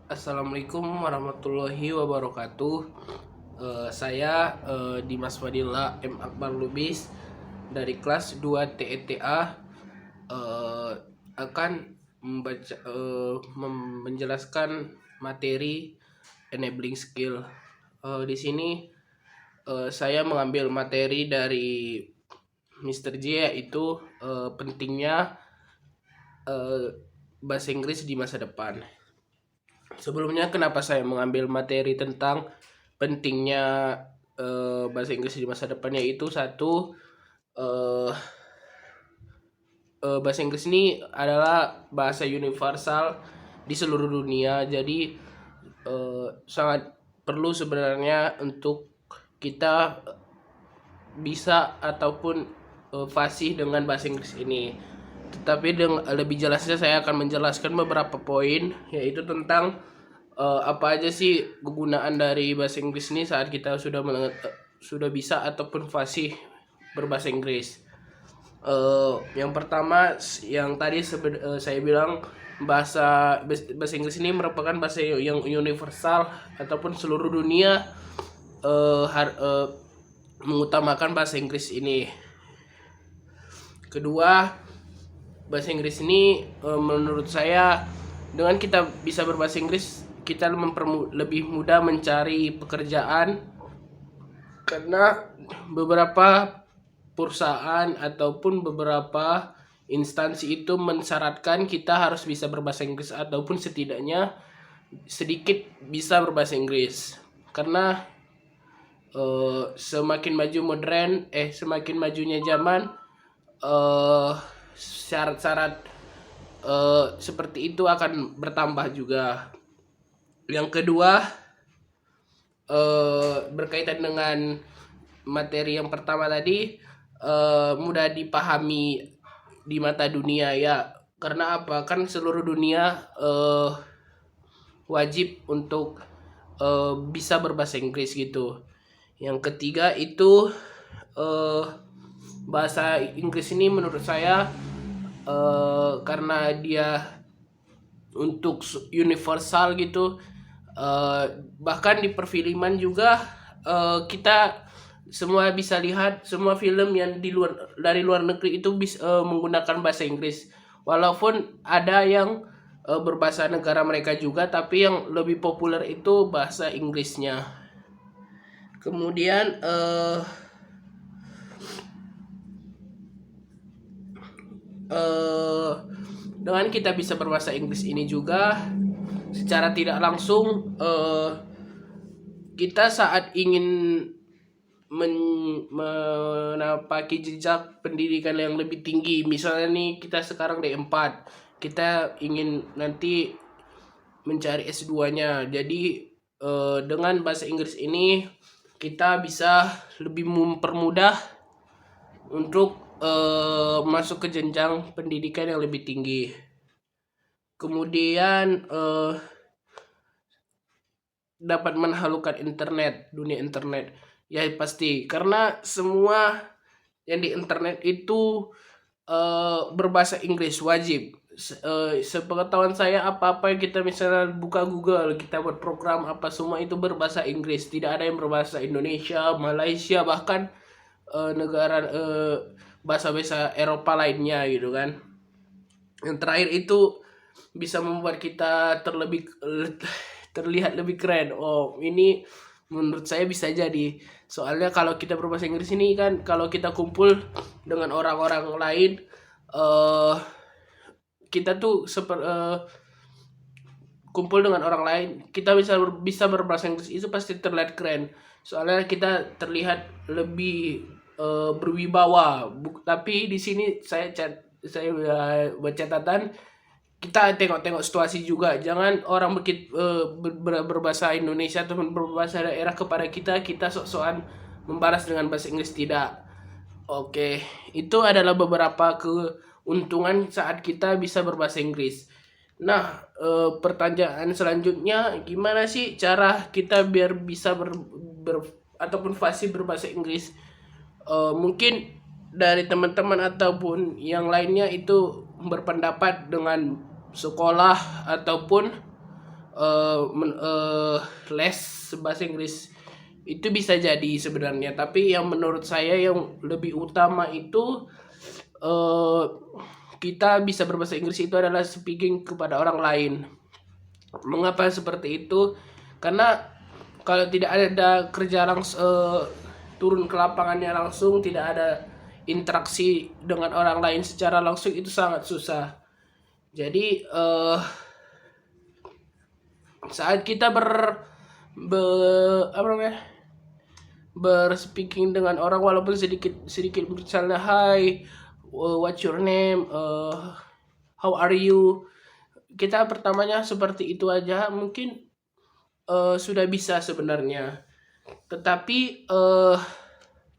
Assalamualaikum warahmatullahi wabarakatuh. Saya Dimas Fadila M. Akbar Lubis dari kelas 2 TETA akan menjelaskan materi enabling skill. Di sini saya mengambil materi dari Mr. J, yaitu pentingnya bahasa Inggris di masa depan. Sebelumnya, kenapa saya mengambil materi tentang pentingnya bahasa Inggris di masa depan, yaitu satu, bahasa Inggris ini adalah bahasa universal di seluruh dunia. Jadi sangat perlu sebenarnya untuk kita bisa ataupun fasih dengan bahasa Inggris ini. Tetapi dengan lebih jelasnya saya akan menjelaskan beberapa poin, yaitu tentang apa aja sih kegunaan dari bahasa Inggris ini saat kita sudah bisa ataupun fasih berbahasa Inggris. Yang pertama, yang tadi saya bilang, bahasa Inggris ini merupakan bahasa yang universal ataupun seluruh dunia mengutamakan bahasa Inggris ini. Kedua, bahasa Inggris ini menurut saya, dengan kita bisa berbahasa Inggris, kita lebih mudah mencari pekerjaan, karena beberapa perusahaan ataupun beberapa instansi itu mensyaratkan kita harus bisa berbahasa Inggris ataupun setidaknya sedikit bisa berbahasa Inggris. Karena semakin majunya zaman, syarat-syarat seperti itu akan bertambah juga. Yang kedua, berkaitan dengan materi yang pertama tadi, mudah dipahami di mata dunia ya. Karena apa? Kan seluruh dunia wajib untuk bisa berbahasa Inggris gitu. Yang ketiga itu, bahasa Inggris ini menurut saya karena dia untuk universal gitu, bahkan di perfilman juga kita semua bisa lihat semua film yang dari luar negeri itu bisa menggunakan bahasa Inggris, walaupun ada yang berbahasa negara mereka juga, tapi yang lebih populer itu bahasa Inggrisnya. Kemudian dengan kita bisa berbahasa Inggris ini juga, secara tidak langsung kita saat ingin menapaki jejak pendidikan yang lebih tinggi, misalnya nih kita sekarang D4, kita ingin nanti mencari S2-nya. Jadi dengan bahasa Inggris ini kita bisa lebih mempermudah untuk masuk ke jenjang pendidikan yang lebih tinggi. Kemudian dapat menaklukkan dunia internet. Ya pasti, karena semua yang di internet itu berbahasa Inggris wajib. Sepengetahuan saya, apa-apa yang kita misalnya buka Google, kita buat program apa, semua itu berbahasa Inggris. Tidak ada yang berbahasa Indonesia, Malaysia, bahkan negara bahasa-bahasa Eropa lainnya gitu kan. Yang terakhir itu bisa membuat kita terlihat lebih keren. Oh, ini menurut saya bisa jadi. Soalnya kalau kita berbahasa Inggris ini kan, kalau kita kumpul dengan orang-orang lain, kita tuh kumpul dengan orang lain, kita bisa berbahasa Inggris itu pasti terlihat keren. Soalnya kita terlihat lebih berwibawa. Tapi di sini saya buat catatan, kita tengok-tengok situasi juga. Jangan orang berbahasa Indonesia atau berbahasa daerah kepada kita sok-sokan membalas dengan bahasa Inggris, tidak. Oke, itu adalah beberapa keuntungan saat kita bisa berbahasa Inggris. Nah, pertanyaan selanjutnya, gimana sih cara kita biar bisa ataupun fasih berbahasa Inggris? Mungkin dari teman-teman ataupun yang lainnya itu berpendapat dengan sekolah ataupun les bahasa Inggris itu bisa jadi sebenarnya, tapi yang menurut saya yang lebih utama itu kita bisa berbahasa Inggris itu adalah speaking kepada orang lain. Mengapa seperti itu? Karena kalau tidak ada kerja langsung, turun ke lapangannya langsung, tidak ada interaksi dengan orang lain secara langsung, itu sangat susah. Jadi saat kita apa namanya, berspeaking dengan orang walaupun sedikit misalnya hi, what's your name, how are you, kita pertamanya seperti itu aja mungkin sudah bisa sebenarnya. Tetapi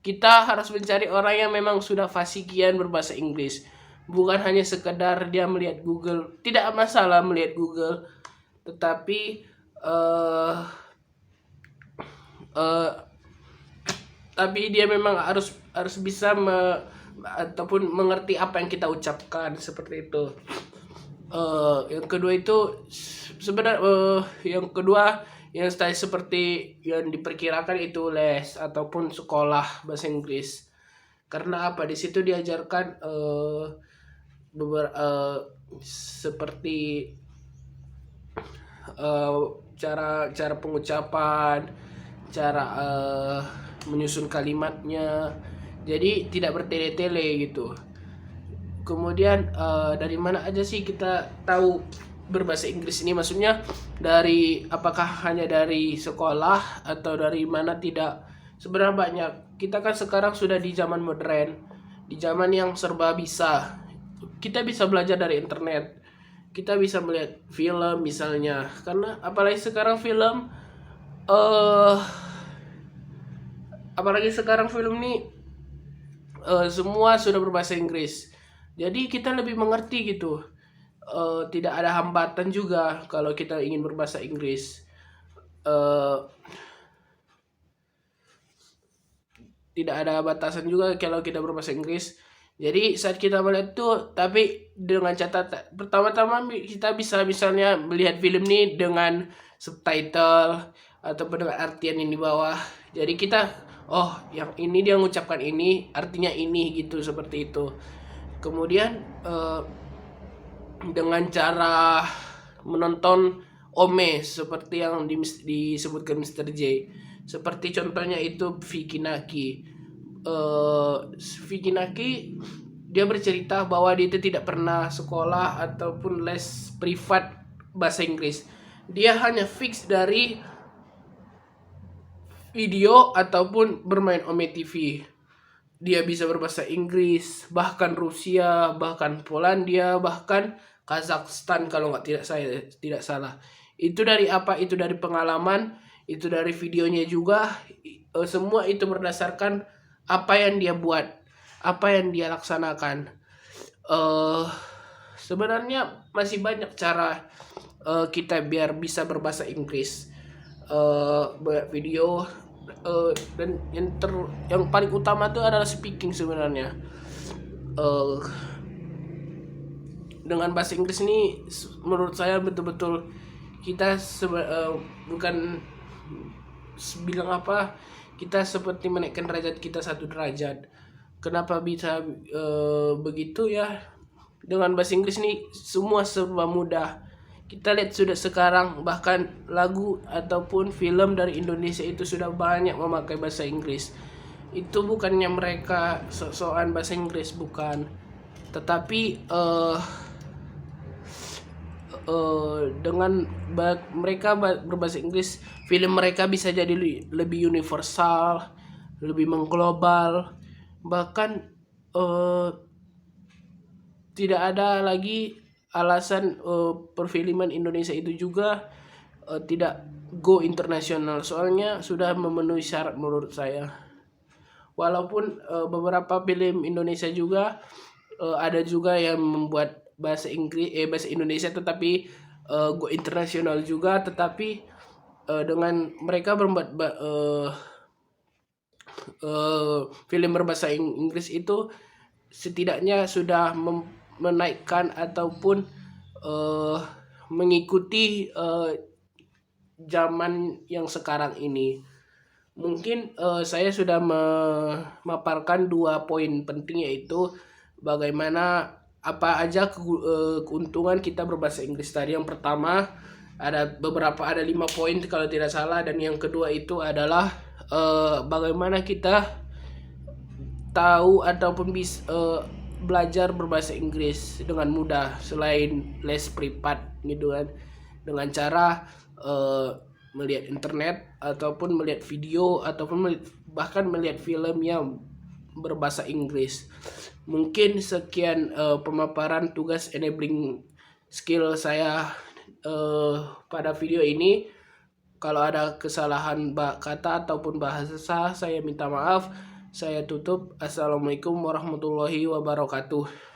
kita harus mencari orang yang memang sudah fasikian berbahasa Inggris, bukan hanya sekedar dia melihat Google. Tidak masalah melihat Google, tetapi tapi dia memang harus bisa ataupun mengerti apa yang kita ucapkan, seperti itu. Yang kedua itu sebenarnya yang kedua yang seperti yang diperkirakan itu les ataupun sekolah bahasa Inggris. Karena apa? Di situ diajarkan seperti cara pengucapan, cara menyusun kalimatnya. Jadi tidak bertele-tele gitu. Kemudian dari mana aja sih kita tahu berbahasa Inggris ini? Maksudnya dari apakah hanya dari sekolah atau dari mana? Tidak. Sebenarnya banyak. Kita kan sekarang sudah di zaman modern, di zaman yang serba bisa. Kita bisa belajar dari internet. Kita bisa melihat film misalnya. Karena apalagi sekarang film ini semua sudah berbahasa Inggris. Jadi kita lebih mengerti gitu. Tidak ada hambatan juga kalau kita ingin berbahasa Inggris. Tidak ada batasan juga kalau kita berbahasa Inggris. Jadi saat kita melihat itu, tapi dengan catatan, pertama-tama kita bisa misalnya melihat film ini dengan subtitle ataupun dengan artian yang di bawah. Jadi kita, oh yang ini dia mengucapkan ini, artinya ini gitu, seperti itu. Kemudian dengan cara menonton Ome seperti yang disebutkan Mr. J. Seperti contohnya itu Vicky Naki. Vicky Naki dia bercerita bahwa dia itu tidak pernah sekolah ataupun les privat bahasa Inggris. Dia hanya fix dari video ataupun bermain Ome TV. Dia bisa berbahasa Inggris, bahkan Rusia, bahkan Polandia, bahkan Kazakhstan kalau tidak salah. Itu dari apa? Itu dari pengalaman, itu dari videonya juga. Semua itu berdasarkan apa yang dia buat, apa yang dia laksanakan. Sebenarnya masih banyak cara kita biar bisa berbahasa Inggris. Video dan yang paling utama itu adalah speaking sebenarnya. Dengan bahasa Inggris ini menurut saya betul-betul kita bukan bilang apa, kita seperti menaikkan derajat kita 1 derajat. Kenapa bisa begitu ya? Dengan bahasa Inggris ini semua serba mudah. Kita lihat sudah sekarang bahkan lagu ataupun film dari Indonesia itu sudah banyak memakai bahasa Inggris. Itu bukannya mereka sok-sokan bahasa Inggris, bukan. Tetapi dengan mereka berbahasa Inggris, film mereka bisa jadi lebih universal, lebih mengglobal. Bahkan tidak ada lagi alasan perfilman Indonesia itu juga tidak go internasional, soalnya sudah memenuhi syarat menurut saya. Walaupun beberapa film Indonesia juga ada juga yang membuat bahasa Indonesia tetapi go internasional juga, tetapi dengan mereka membuat film berbahasa Inggris itu setidaknya sudah menaikkan ataupun mengikuti zaman yang sekarang ini. Mungkin saya sudah memaparkan 2 poin penting, yaitu bagaimana apa aja keuntungan kita berbahasa Inggris tadi. Yang pertama ada 5 poin kalau tidak salah, dan yang kedua itu adalah bagaimana kita tahu ataupun bisa belajar berbahasa Inggris dengan mudah selain les privat gitu kan, dengan cara melihat internet ataupun melihat video ataupun bahkan melihat film yang berbahasa Inggris. Mungkin sekian pemaparan tugas enabling skill saya pada video ini. Kalau ada kesalahan kata ataupun bahasa, saya minta maaf. Saya tutup. Assalamualaikum warahmatullahi wabarakatuh.